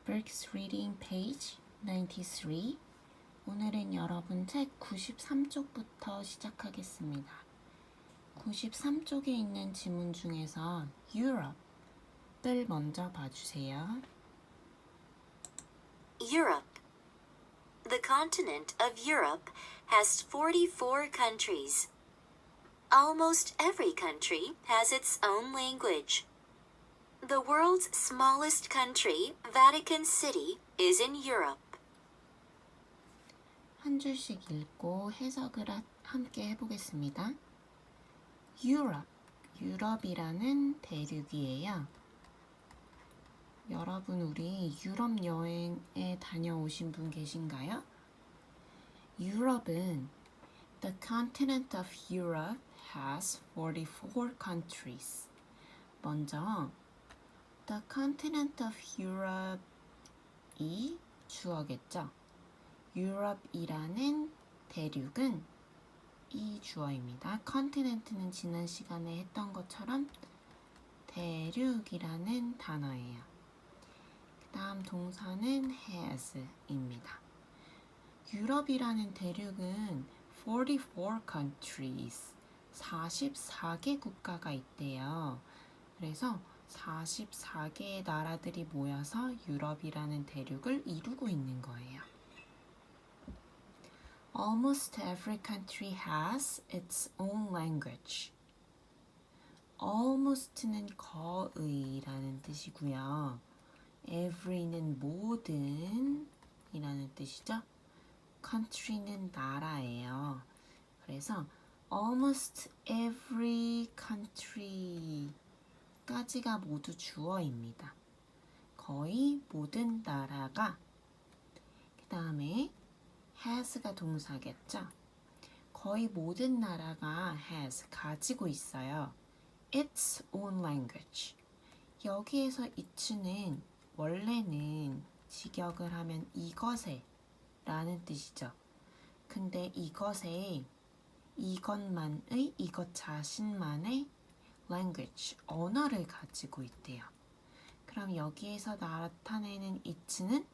Books Reading Page 93. 오늘은 여러분 책 93쪽부터 시작하겠습니다. 93쪽에 있는 지문 중에서 Europe를 먼저 봐주세요. Europe. The continent of Europe has 44 countries. Almost every country has its own language. The world's smallest country, Vatican City, is in Europe. 한 줄씩 읽고 해석을 함께 해보겠습니다. Europe, 유럽이라는 대륙이에요. 여러분 우리 유럽 여행에 다녀오신 분 계신가요? 유럽은 The continent of Europe has 44 countries. 먼저 The continent of Europe이 주어겠죠. Europe이라는 대륙은 이 주어입니다. continent는 지난 시간에 했던 것처럼 대륙이라는 단어예요. 그 다음 동사는 has입니다. 유럽이라는 대륙은 44 countries, 44개 국가가 있대요. 그래서 44개의 나라들이 모여서 유럽이라는 대륙을 이루고 있는 거예요. Almost every country has its own language. Almost는 거의라는 뜻이고요. Every는 모든 이라는 뜻이죠. Country는 나라예요. 그래서 almost every country 까지가 모두 주어입니다. 거의 모든 나라가. 그 다음에 has가 동사겠죠. 거의 모든 나라가 has 가지고 있어요. its own language. 여기에서 it는 원래는 직역을 하면 이것에 라는 뜻이죠. 근데 이것에 이것만의 이것 자신만의 language, 언어를 가지고 있대요. 그럼 여기에서 나타내는 it는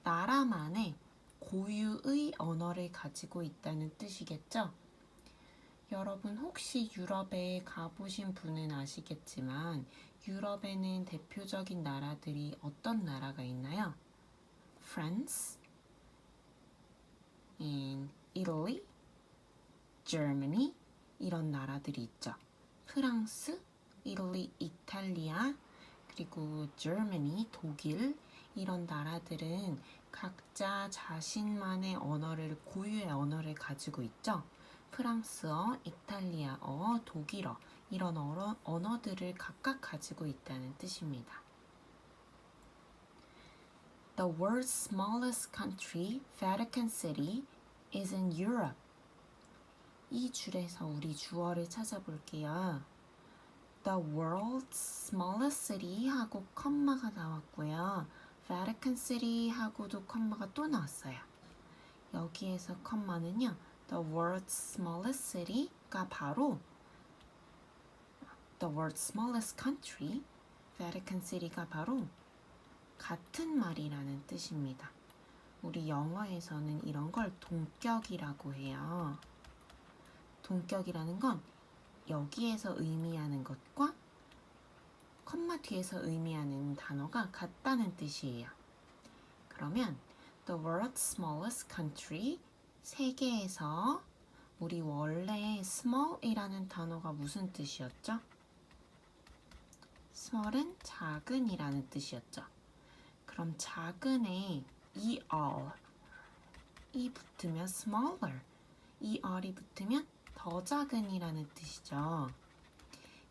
나라만의 고유의 언어를 가지고 있다는 뜻이겠죠? 여러분 혹시 유럽에 가보신 분은 아시겠지만 유럽에는 대표적인 나라들이 어떤 나라가 있나요? France, and Italy, Germany 이런 나라들이 있죠. 프랑스, 이탈리, 이탈리아, 그리고 Germany, 독일 이런 나라들은 각자 자신만의 언어를 고유의 언어를 가지고 있죠. 프랑스어, 이탈리아어, 독일어 이런 언어들을 각각 가지고 있다는 뜻입니다. The world's smallest country, Vatican City, is in Europe. 이 줄에서 우리 주어를 찾아볼게요. The world's smallest city 하고 컴마가 나왔고요. Vatican City 하고도 컴마가 또 나왔어요. 여기에서 컴마는요. The world's smallest city가 바로 The world's smallest country, Vatican City가 바로 같은 말이라는 뜻입니다. 우리 영어에서는 이런 걸 동격이라고 해요. 동격이라는 건 여기에서 의미하는 것과 컴마 뒤에서 의미하는 단어가 같다는 뜻이에요. 그러면 The world's smallest country, 세계에서 우리 원래 small이라는 단어가 무슨 뜻이었죠? small은 작은이라는 뜻이었죠. 그럼 작은에 er, 이 붙으면 smaller, er이 붙으면 더 작은이라는 뜻이죠.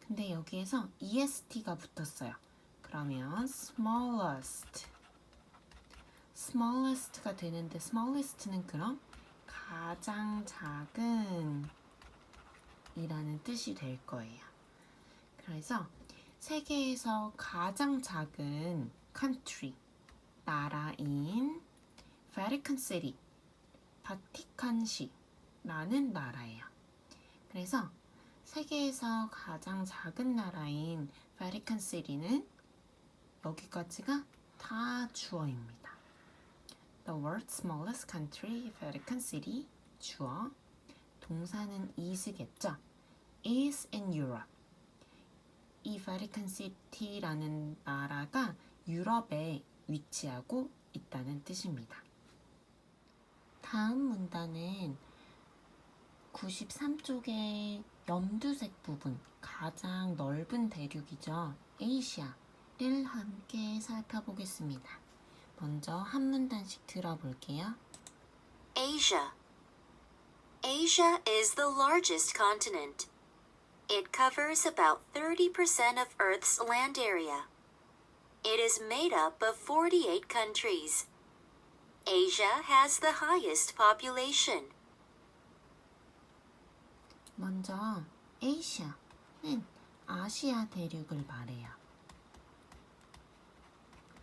근데 여기에서 est가 붙었어요. 그러면 smallest가 되는데 smallest는 그럼 가장 작은 이라는 뜻이 될 거예요. 그래서 세계에서 가장 작은 country, 나라인 Vatican City, 바티칸시라는 나라예요. 그래서 세계에서 가장 작은 나라인 Vatican City는 여기까지가 다 주어입니다. The world's smallest country, Vatican City, 주어. 동사는 is겠죠? is in Europe. 이 Vatican City라는 나라가 유럽에 위치하고 있다는 뜻입니다. 다음 문단은 93쪽의 염두색 부분, 가장 넓은 대륙이죠. 아시아를 함께 살펴보겠습니다. 먼저 한 문단씩 들어볼게요. Asia. Asia is the largest continent. It covers about 30% of Earth's land area. It is made up of 48 countries. Asia has the highest population. 먼저 아시아는 아시아 대륙을 말해요.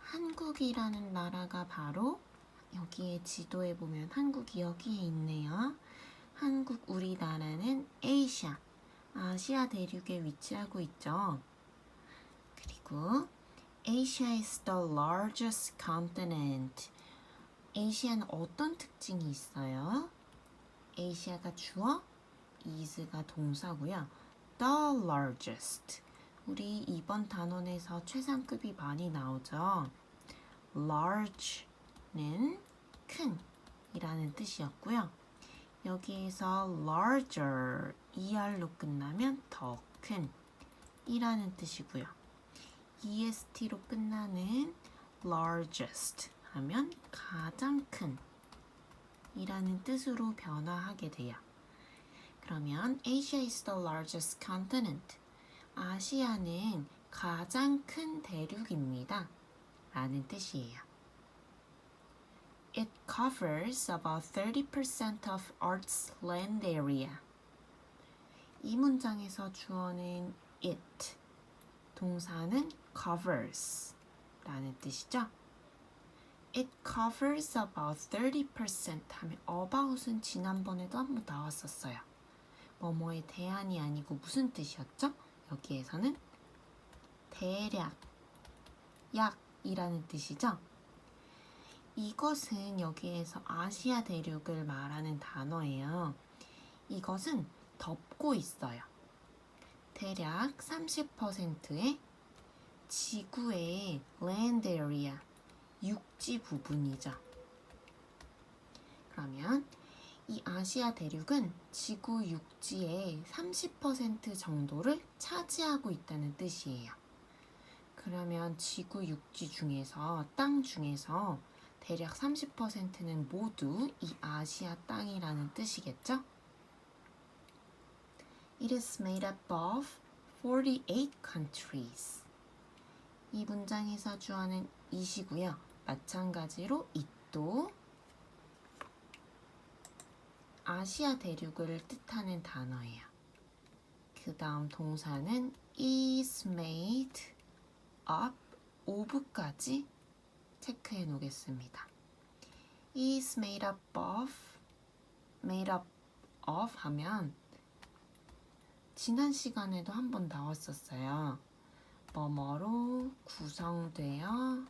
한국이라는 나라가 바로 여기에 지도에 보면 한국이 여기에 있네요. 한국 우리나라는 아시아 대륙에 위치하고 있죠. 그리고 Asia is the largest continent. 아시아는 어떤 특징이 있어요? 아시아가 주어, is가 동사고요. The largest. 우리 이번 단원에서 최상급이 많이 나오죠. large는 큰 이라는 뜻이었고요. 여기에서 larger, er로 끝나면 더 큰 이라는 뜻이고요. est로 끝나는 largest 하면 가장 큰 이라는 뜻으로 변화하게 돼요. 그러면 Asia is the largest continent. 아시아는 가장 큰 대륙입니다. 라는 뜻이에요. It covers about 30% of Earth's land area. 이 문장에서 주어는 it, 동사는 covers 라는 뜻이죠. It covers about 30% 하면 about은 지난번에도 한번 나왔었어요. 뭐뭐에 대한이 아니고 무슨 뜻이었죠? 여기에서는 대략, 약이라는 뜻이죠. 이것은 여기에서 아시아 대륙을 말하는 단어예요. 이것은 덮고 있어요. 대략 30%의 지구의 land area, 육지 부분이죠. 그러면 이 아시아 대륙은 지구 육지의 30% 정도를 차지하고 있다는 뜻이에요. 그러면 지구 육지 중에서, 땅 중에서 대략 30%는 모두 이 아시아 땅이라는 뜻이겠죠? It is made up of 48 countries. 이 문장에서 주어는 it이고요. 마찬가지로 it도 아시아 대륙을 뜻하는 단어예요. 그 다음 동사는 is made up of까지 체크해 놓겠습니다. is made up of 하면 지난 시간에도 한번 나왔었어요. 뭐뭐로 구성되어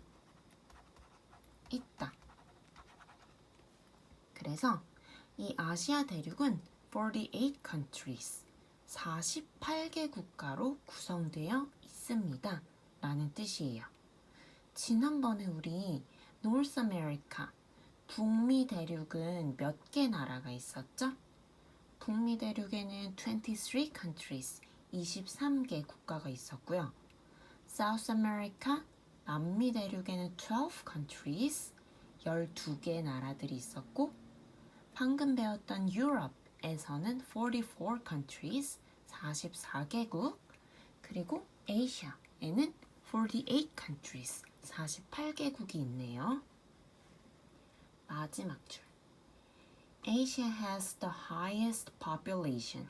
있다. 그래서 이 아시아 대륙은 48 countries, 48개 국가로 구성되어 있습니다. 라는 뜻이에요. 지난번에 우리 North America, 북미 대륙은 몇 개 나라가 있었죠? 북미 대륙에는 23 countries, 23개 국가가 있었고요. South America, 남미 대륙에는 12 countries, 12개 나라들이 있었고, 방금 배웠던 Europe에서는 44 countries, 44개국, 그리고 Asia에는 48 countries, 48개국이 있네요. 마지막 줄. Asia has the highest population.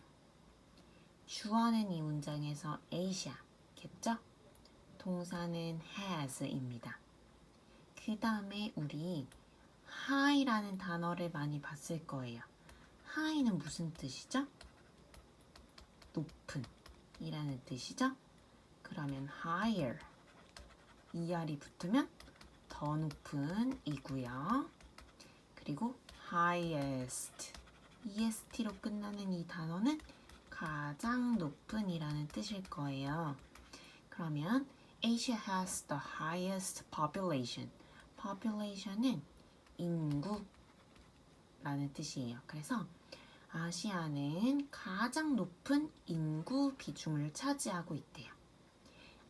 주어는 이 문장에서 Asia겠죠? 동사는 has입니다. 그 다음에 우리 high라는 단어를 많이 봤을 거예요. high는 무슨 뜻이죠? 높은 이라는 뜻이죠? 그러면 higher, er이 붙으면 더 더 높은 이고요. 그리고 highest, est로 끝나는 이 단어는 가장 높은이라는 뜻일 거예요. 그러면 Asia has the highest population. population은 인구라는 뜻이에요. 그래서 아시아는 가장 높은 인구 비중을 차지하고 있대요.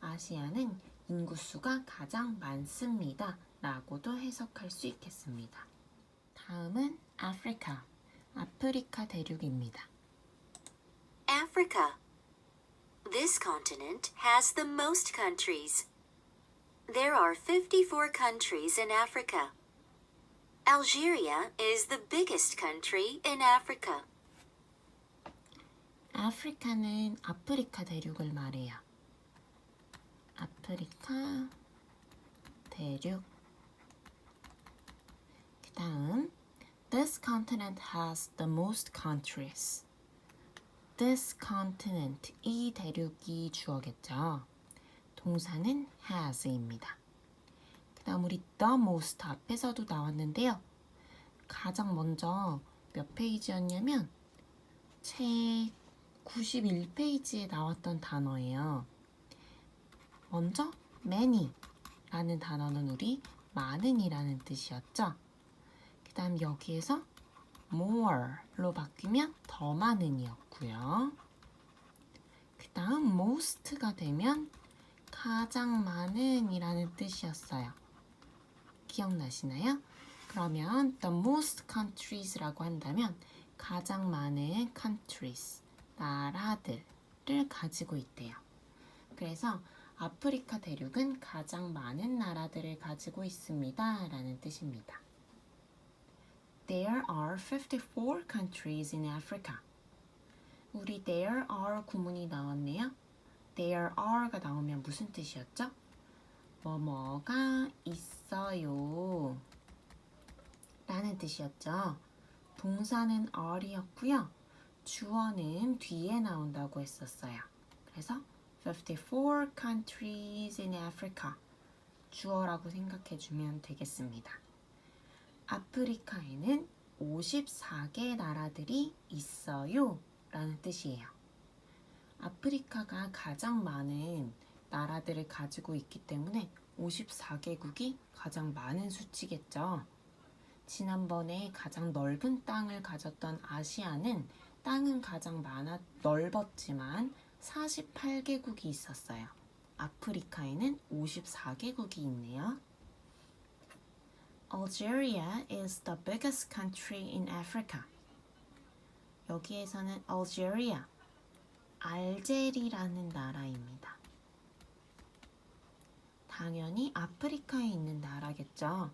아시아는 인구수가 가장 많습니다. 라고도 해석할 수 있겠습니다. 다음은 아프리카, 아프리카 대륙입니다. Africa. This continent has the most countries. There are 54 countries in Africa. Algeria is the biggest country in Africa. 아프리카는 아프리카 대륙을 말해요. 아프리카 대륙. 그 다음 This continent has the most countries. This continent, 이 대륙이 주어겠죠. 동사는 has입니다. 그 다음 우리 the most 앞에서도 나왔는데요. 가장 먼저 몇 페이지였냐면 책 91페이지에 나왔던 단어예요. 먼저 many라는 단어는 우리 많은이라는 뜻이었죠. 그 다음 여기에서 more로 바뀌면 더 많은이었고요. 그 다음 most가 되면 가장 많은이라는 뜻이었어요. 기억나시나요? 그러면 the most countries라고 한다면 가장 많은 countries, 나라들을 가지고 있대요. 그래서 아프리카 대륙은 가장 많은 나라들을 가지고 있습니다. 라는 뜻입니다. There are 54 countries in Africa. 우리 there are 구문이 나왔네요. There are가 나오면 무슨 뜻이었죠? 뭐뭐가 있어요. 라는 뜻이었죠. 동사는 are였고요. 주어는 뒤에 나온다고 했었어요. 그래서 54 countries in Africa. 주어라고 생각해주면 되겠습니다. 아프리카에는 54개 나라들이 있어요. 라는 뜻이에요. 아프리카가 가장 많은 나라들을 가지고 있기 때문에 54개국이 가장 많은 수치겠죠. 지난번에 가장 넓은 땅을 가졌던 아시아는 땅은 가장 넓었지만 48개국이 있었어요. 아프리카에는 54개국이 있네요. Algeria is the biggest country in Africa. 여기에서는 Algeria, 알제리라는 나라입니다. 당연히 아프리카에 있는 나라겠죠.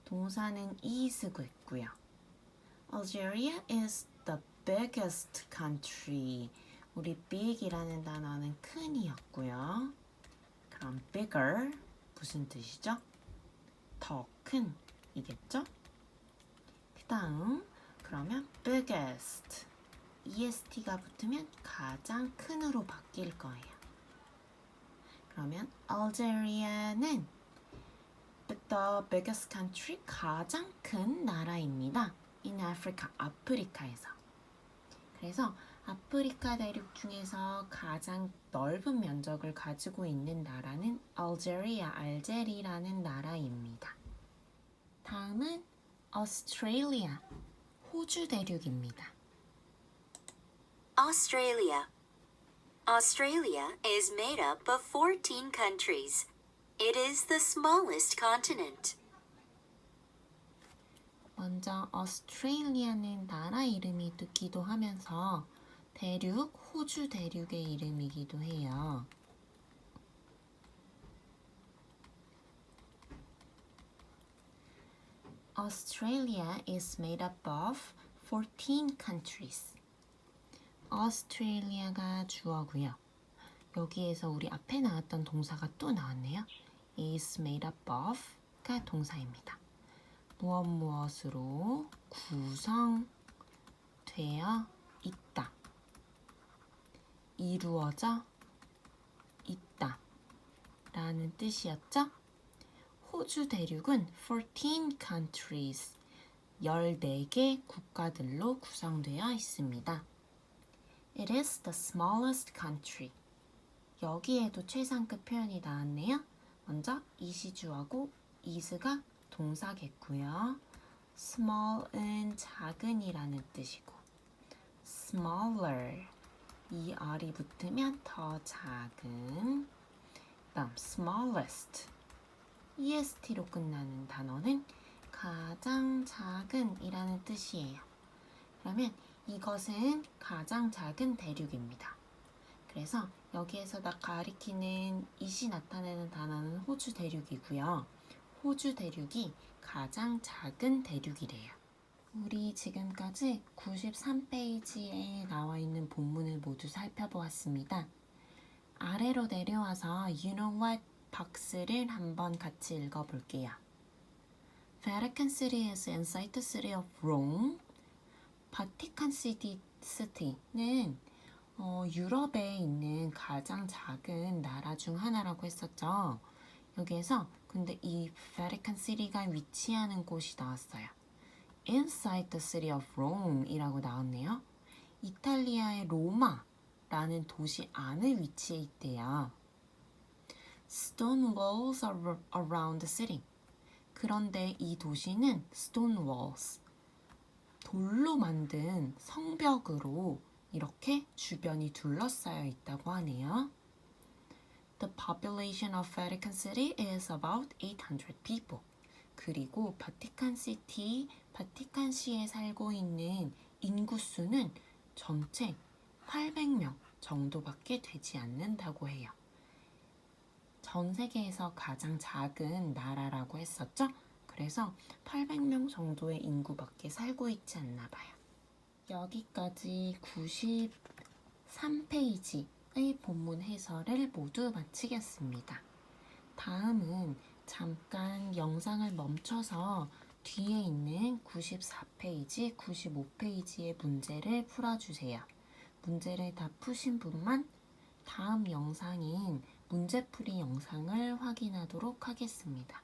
동사는 is고 있고요. Algeria is the biggest country. 우리 big이라는 단어는 큰이었고요. 그럼 bigger 무슨 뜻이죠? 더 큰 이겠죠? 그 다음 그러면 biggest EST가 붙으면 가장 큰으로 바뀔 거예요. 그러면 Algeria는 the biggest country, 가장 큰 나라입니다. In Africa, 아프리카에서. 그래서 아프리카 대륙 중에서 가장 넓은 면적을 가지고 있는 나라는 Algeria, 알제리라는 나라입니다. 다음은 Australia, 호주 대륙입니다. Australia. Australia is made up of 14 countries. It is the smallest continent. 먼저 Australia는 나라 이름이기도 하면서 대륙, 호주 대륙의 이름이기도 해요. Australia is made up of 14 countries. Australia가 주어고요. 여기에서 우리 앞에 나왔던 동사가 또 나왔네요. is made up of가 동사입니다. 무엇으로 구성되어 있다. 이루어져 있다. 라는 뜻이었죠? 호주 대륙은 14 countries, 14개 국가들로 구성되어 있습니다. It is the smallest country. 여기에도 최상급 표현이 나왔네요. 먼저 이시주하고 is가 동사겠고요. small은 작은이라는 뜻이고 smaller 이 r이 붙으면 더 작은 다음 smallest est로 끝나는 단어는 가장 작은 이라는 뜻이에요. 그러면 이것은 가장 작은 대륙입니다. 그래서 여기에서 가리키는 it이 나타내는 단어는 호주 대륙이고요. 호주 대륙이 가장 작은 대륙이래요. 우리 지금까지 93페이지에 나와 있는 본문을 모두 살펴보았습니다. 아래로 내려와서 You know what 박스를 한번 같이 읽어볼게요. Vatican City is inside the city of Rome. 바티칸 시티는 유럽에 있는 가장 작은 나라 중 하나라고 했었죠. 여기에서 근데 이 Vatican City가 위치하는 곳이 나왔어요. Inside the city of Rome 이라고 나왔네요. 이탈리아의 로마라는 도시 안에 위치해 있대요. Stone walls are around the city. 그런데 이 도시는 stone walls, 돌로 만든 성벽으로 이렇게 주변이 둘러싸여 있다고 하네요. The population of Vatican City is about 800 people. 그리고 바티칸시에 살고 있는 인구수는 전체 800명 정도밖에 되지 않는다고 해요. 전 세계에서 가장 작은 나라라고 했었죠? 그래서 800명 정도의 인구밖에 살고 있지 않나 봐요. 여기까지 93페이지의 본문 해설을 모두 마치겠습니다. 다음은 잠깐 영상을 멈춰서 뒤에 있는 94페이지, 95페이지의 문제를 풀어주세요. 문제를 다 푸신 분만 다음 영상인 문제풀이 영상을 확인하도록 하겠습니다.